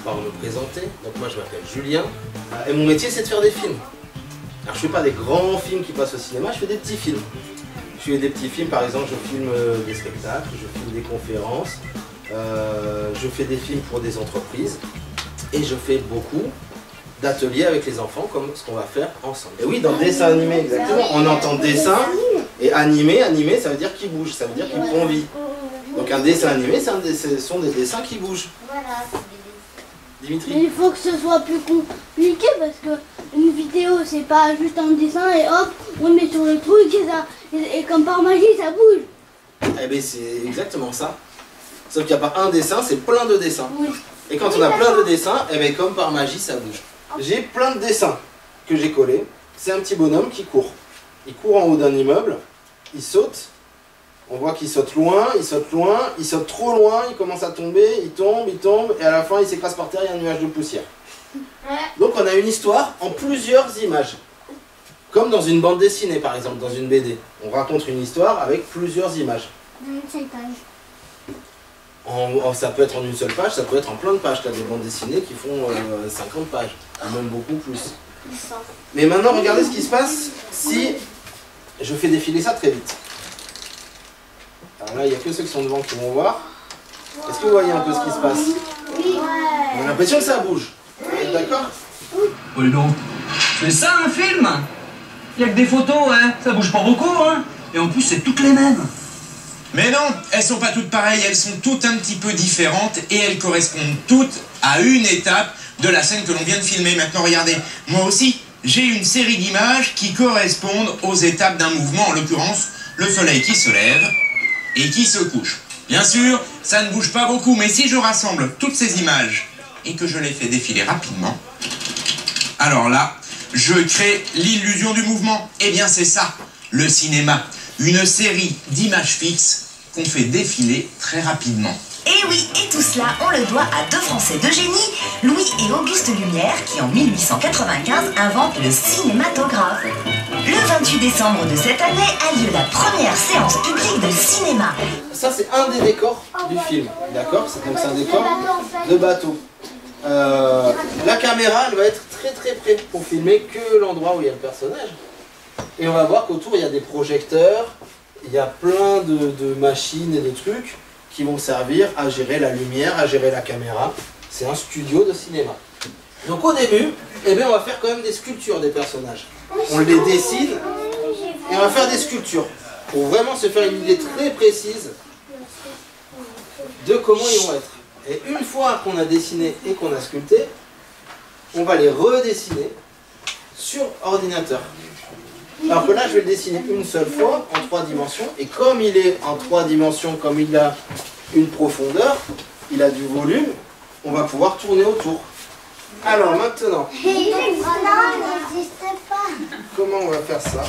par me présenter. Donc moi je m'appelle Julien et mon métier c'est de faire des films. Alors je fais pas des grands films qui passent au cinéma, je fais des petits films. Je fais des petits films, par exemple je filme des spectacles, je filme des conférences, je fais des films pour des entreprises et je fais beaucoup d'ateliers avec les enfants comme ce qu'on va faire ensemble. Et oui, dans le dessin animé exactement, on entend dessin et animé, ça veut dire qu'il bouge, ça veut dire qu'il prend vie. Donc un dessin animé, ce sont des dessins qui bougent. Dimitri. Mais il faut que ce soit plus compliqué parce que une vidéo c'est pas juste un dessin et hop on met sur le truc et comme par magie ça bouge. Eh bien c'est exactement ça. Sauf qu'il n'y a pas un dessin, c'est plein de dessins. Oui. Et quand on a plein de dessins, eh bien comme par magie ça bouge. J'ai plein de dessins que j'ai collés. C'est un petit bonhomme qui court. Il court en haut d'un immeuble, il saute. On voit qu'il saute loin, il saute trop loin, il commence à tomber, il tombe, et à la fin il s'écrase par terre, il y a un nuage de poussière. Donc on a une histoire en plusieurs images. Comme dans une bande dessinée par exemple, dans une BD. On raconte une histoire avec plusieurs images. Ça peut être en une seule page, ça peut être en plein de pages. Tu as des bandes dessinées qui font 50 pages, ou même beaucoup plus. Mais maintenant regardez ce qui se passe si je fais défiler ça très vite. Alors là, il n'y a que ceux qui sont devant qui vont voir. Est-ce que vous voyez un peu ce qui se passe? Oui. On a l'impression que ça bouge. Vous êtes d'accord? Oui donc, c'est ça un film? Il n'y a que des photos, hein? Ça bouge pas beaucoup, hein? Et en plus, c'est toutes les mêmes. Mais non, elles sont pas toutes pareilles, elles sont toutes un petit peu différentes et elles correspondent toutes à une étape de la scène que l'on vient de filmer. Maintenant, regardez, moi aussi, j'ai une série d'images qui correspondent aux étapes d'un mouvement, en l'occurrence, le soleil qui se lève et qui se couche. Bien sûr, ça ne bouge pas beaucoup, mais si je rassemble toutes ces images et que je les fais défiler rapidement, alors là, je crée l'illusion du mouvement. Eh bien, c'est ça, le cinéma. Une série d'images fixes qu'on fait défiler très rapidement. Et oui, et tout cela, on le doit à deux Français de génie, Louis et Auguste Lumière, qui en 1895 inventent le cinématographe. Le 28 décembre de cette année a lieu la première séance publique de cinéma. Ça, c'est un des décors du film, d'accord? C'est un décor de bateau. La caméra, elle va être très très près pour filmer que l'endroit où il y a le personnage. Et on va voir qu'autour, il y a des projecteurs, il y a plein de machines et de trucs qui vont servir à gérer la lumière, à gérer la caméra. C'est un studio de cinéma. Donc au début, eh bien, on va faire quand même des sculptures des personnages. On les dessine et on va faire des sculptures pour vraiment se faire une idée très précise de comment ils vont être. Et une fois qu'on a dessiné et qu'on a sculpté, on va les redessiner sur ordinateur. Alors que là, je vais le dessiner une seule fois en 3 dimensions. Et comme il est en 3 dimensions, comme il a une profondeur, il a du volume, on va pouvoir tourner autour. Alors maintenant, comment on va faire ça?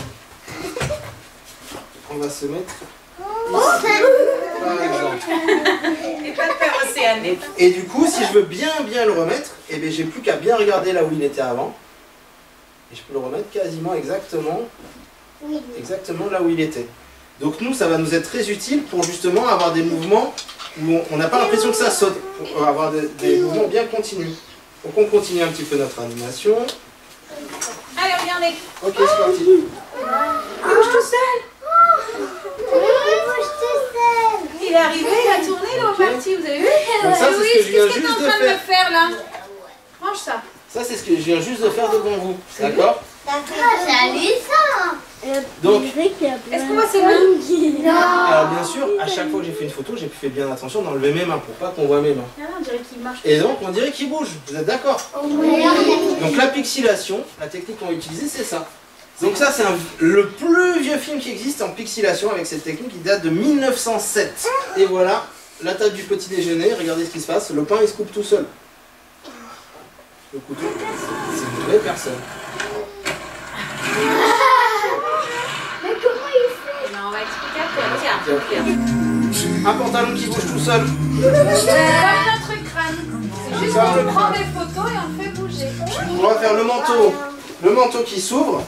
On va se mettre ici, par exemple. Et pas de faire océanique. Et du coup, si je veux bien le remettre, eh bien, j'ai plus qu'à bien regarder là où il était avant. Et je peux le remettre quasiment exactement là où il était. Donc nous, ça va nous être très utile pour justement avoir des mouvements où on n'a pas l'impression que ça saute, pour avoir des mouvements bien continus. Donc on continue un petit peu notre animation. Allez, regardez. Ok, c'est parti. Il bouge tout seul. Il est arrivé, il a tourné, il est reparti, vous avez vu? Donc ça, c'est ce que je viens Qu'est-ce que juste t'es de en train de me faire. faire là? Mange ça. Ça, c'est ce que je viens juste de faire devant vous. D'accord? Donc, Est-ce qu'on voit ses mains? alors bien sûr, à chaque fois que j'ai fait une photo, j'ai fait bien attention d'enlever mes mains pour pas qu'on voit mes mains. Ah, on dirait qu'il marche. Et donc, on dirait qu'il bouge. Vous êtes d'accord? Donc la pixelation, la technique qu'on va utiliser, c'est ça. Donc ça, c'est le plus vieux film qui existe en pixelation avec cette technique qui date de 1907. Et voilà, la table du petit déjeuner, regardez ce qui se passe, le pain il se coupe tout seul. Le couteau, c'est une vraie personne. Non, on va expliquer après. Regarde. Un pantalon qui bouge tout seul. Comme notre crâne. C'est juste Comme qu'on le prend crâne. des photos et on fait bouger. On va faire le manteau. Le manteau qui s'ouvre.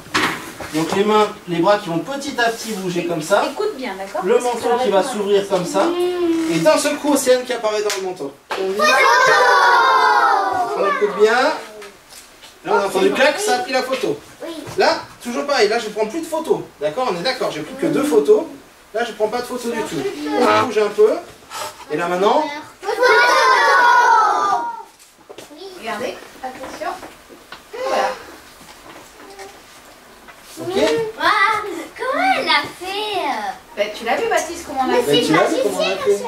Donc les mains, les bras qui vont petit à petit bouger comme ça. Écoute bien, d'accord? Le manteau qui va s'ouvrir comme ça. Et d'un seul coup, Océane qui apparaît dans le manteau. on écoute bien. Là, on a entendu clac, ça a pris la photo. Là, toujours pareil, là, je prends plus de photos. D'accord, on est d'accord, j'ai plus que 2 photos. Là, je prends pas de photos du tout. On bouge un peu. Et là, maintenant... Regardez, attention. Voilà. Ok. Comment elle a fait Ben, tu l'as vu, Baptiste, comment on a Ben, fait? tu l'as vu comment on a fait.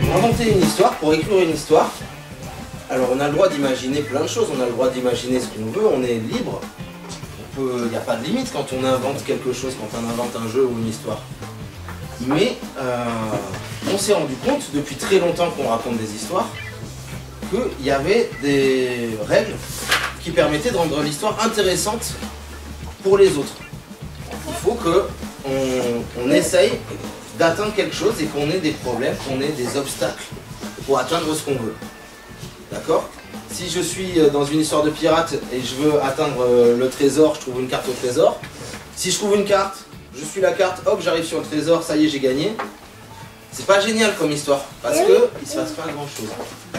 On va inventer une histoire pour écrire une histoire. Alors on a le droit d'imaginer plein de choses, on a le droit d'imaginer ce qu'on veut, on est libre. Il n'y a pas de limite quand on invente quelque chose, quand on invente un jeu ou une histoire. Mais on s'est rendu compte depuis très longtemps qu'on raconte des histoires qu'il y avait des règles qui permettaient de rendre l'histoire intéressante pour les autres. Il faut qu'on essaye d'atteindre quelque chose et qu'on ait des problèmes, qu'on ait des obstacles pour atteindre ce qu'on veut. D'accord? Si je suis dans une histoire de pirate et je veux atteindre le trésor, je trouve une carte au trésor. Si je trouve une carte, je suis la carte, hop, j'arrive sur le trésor, ça y est, j'ai gagné. C'est pas génial comme histoire, parce que il se passe pas grand chose.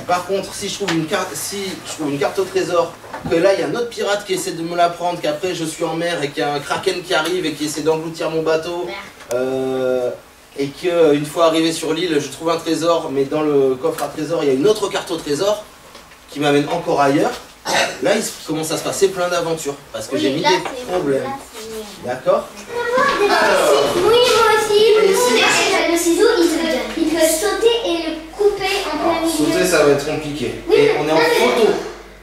Par contre, si je trouve une carte au trésor, que là il y a un autre pirate qui essaie de me la prendre, qu'après je suis en mer et qu'il y a un kraken qui arrive et qui essaie d'engloutir mon bateau, et qu'une fois arrivé sur l'île, je trouve un trésor, mais dans le coffre à trésor, il y a une autre carte au trésor qui m'amène encore ailleurs. Là, il commence à se passer plein d'aventures, parce que j'ai mis des problèmes. D'accord? Oui, moi aussi. Le ciseau, il peut sauter et le couper en plein milieu. Sauter, ça va être compliqué. Et on est en photo.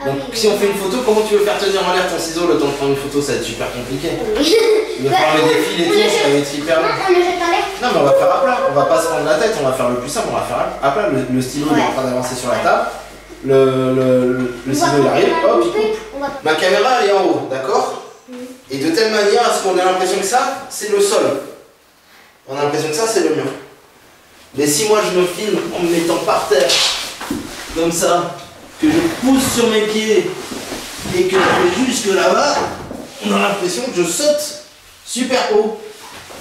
Donc si on fait une photo, comment tu veux faire tenir en l'air ton ciseau le temps de prendre une photo? Ça va être super compliqué. Il va falloir mettre des fils et tout, ça va être hyper long. On le jette en l'air. Non mais on va faire à plat, on va pas se prendre la tête, on va faire le plus simple, on va faire à plat. Le stylo il est en train d'avancer sur la table. Le ciseau il arrive, hop, il coupe. Ma caméra elle est en haut, d'accord? Et de telle manière à ce qu'on ait l'impression que ça, c'est le sol. On a l'impression que ça, c'est le mur. Mais si moi je me filme en me mettant par terre, comme ça, que je pousse sur mes pieds et que je vais jusque là-bas, on a l'impression que je saute super haut.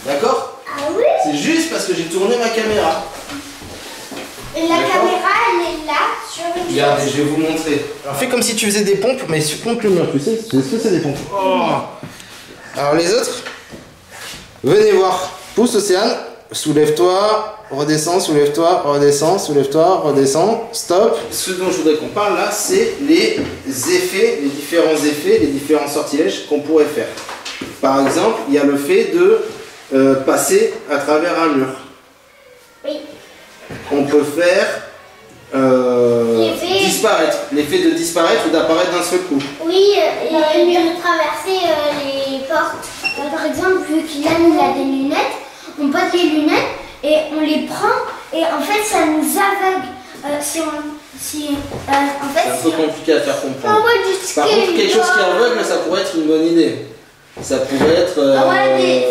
D'accord? Ah oui? C'est juste parce que j'ai tourné ma caméra. La caméra, elle est là, sur une Regardez, je vais vous montrer. Alors fais comme si tu faisais des pompes, mais contre le mur, tu sais ce que c'est des pompes. Oh. Alors les autres, venez voir. Pousse Océane, soulève-toi, redescends, soulève-toi, redescends, soulève-toi, redescends, stop. Ce dont je voudrais qu'on parle là, c'est les effets, les différents sortilèges qu'on pourrait faire. Par exemple, il y a le fait de passer à travers un mur. Oui. On peut faire disparaître, l'effet de disparaître ou d'apparaître d'un seul coup. Oui, et de traverser les portes. Par exemple, vu qu'il a des lunettes, on pose les lunettes et on les prend et en fait ça nous aveugle. C'est un peu compliqué à faire comprendre. Par contre, quelque chose qui aveugle, ça pourrait être une bonne idée. Ça pourrait être...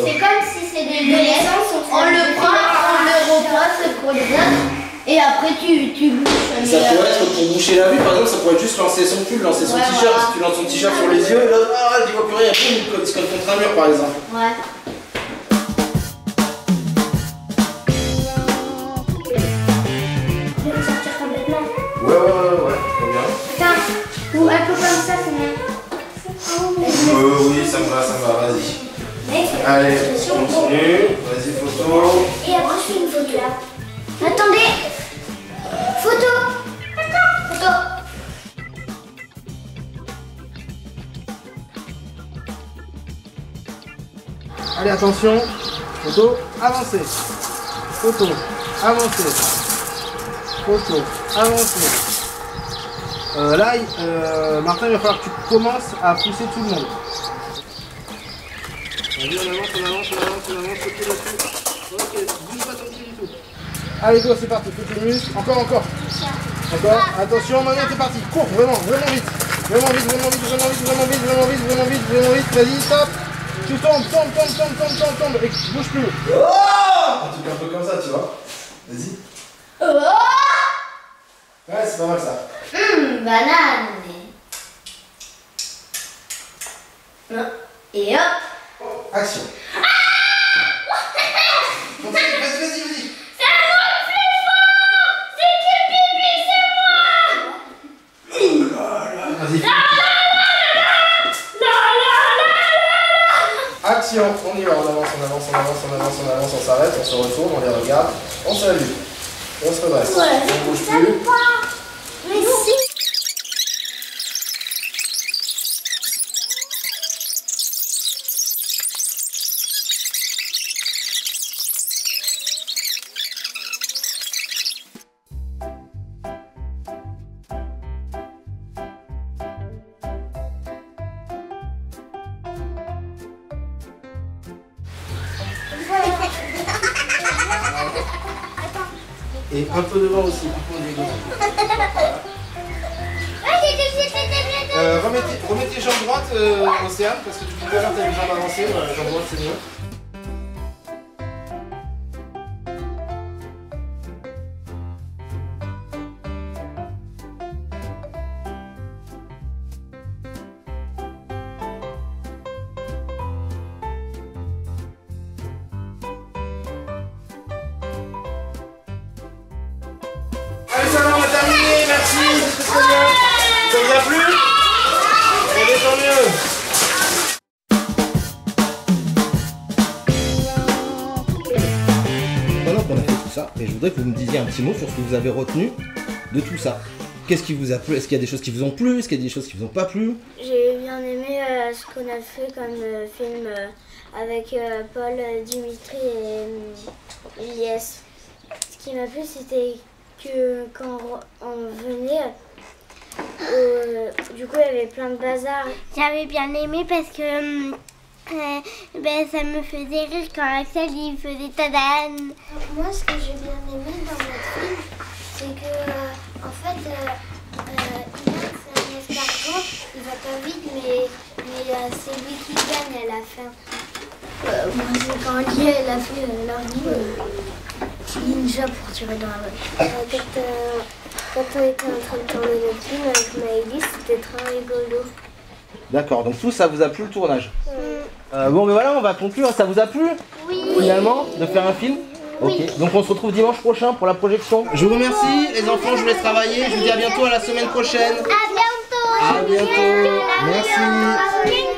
c'est comme si c'est des lunettes. On le prend, on le repose pour les autres. Et après tu bouches. Ça pourrait être pour boucher la vue, par exemple, ça pourrait être juste lancer son pull, lancer son t-shirt. Voilà. Tu lances son t-shirt sur les yeux et là, tu vois plus rien, boum, il se colle contre un mur par exemple. Ouais. Je vais le sortir complètement. Ouais, très bien. Putain, ou un peu comme ça, c'est mieux. Oui, ça me va, vas-y. Allez, continue, vas-y, photo. Et après, je fais une photo là. Attendez. Photo. Photo. Allez, attention. Photo, avancez. Photo, avancez. Photo, avancez. Là, Martin, il va falloir que tu commences à pousser tout le monde. Vas-y, on avance, côté là-dessus. Ok, bouge pas ton pied du tout. Allez, go, c'est parti, fais tes muscles. Encore. Encore. Attention, maintenant, c'est parti. Cours, vraiment vite. Vraiment vite. Vas-y, stop. Tu tombes. Et bouge plus. Oh, un truc un peu comme ça, tu vois. Vas-y. Ouais, c'est pas mal ça. Banane. Et hop. Action. Vas-y. C'est un reflet. Action, on y va, on avance, on s'arrête, on se retourne, on les regarde, on salue, on se redresse, on bouge plus. Mais si. Et un peu devant aussi, remets tes jambes droites, Océane, parce que tout à l'heure tu as les jambes avancées, jambes droites c'est mieux. Allez, ça va, on a terminé, merci, c'était très bien. Ça vous a plu? Eh bien, tant mieux. Maintenant qu'on a fait tout ça, et je voudrais que vous me disiez un petit mot sur ce que vous avez retenu de tout ça. Qu'est-ce qui vous a plu? Est-ce qu'il y a des choses qui vous ont plu? Est-ce qu'il y a des choses qui vous ont pas plu? J'ai bien aimé ce qu'on a fait comme film avec Paul, Dimitri et Ilyes. Ce qui m'a plu, c'était que quand on venait, du coup il y avait plein de bazar. J'avais bien aimé parce que ça me faisait rire quand Axel il faisait tadam. Moi, ce que j'ai bien aimé dans notre film, c'est que en fait, Ilyes, c'est un escargot, il va pas vite, mais c'est lui qui gagne à la fin. Moi, c'est quand Lia elle a fait l'armée ninja pour tirer dans la voie. Quand on était en train de tourner le film avec Maëlys, c'était très rigolo. D'accord, donc tout ça vous a plu le tournage? Bon, mais voilà, on va conclure. Ça vous a plu? Oui. Finalement, de faire un film? Oui. Ok, donc on se retrouve dimanche prochain pour la projection. Je vous remercie, les enfants, je vous laisse travailler. Je vous dis à bientôt, à la semaine prochaine. À bientôt. À bientôt. Merci.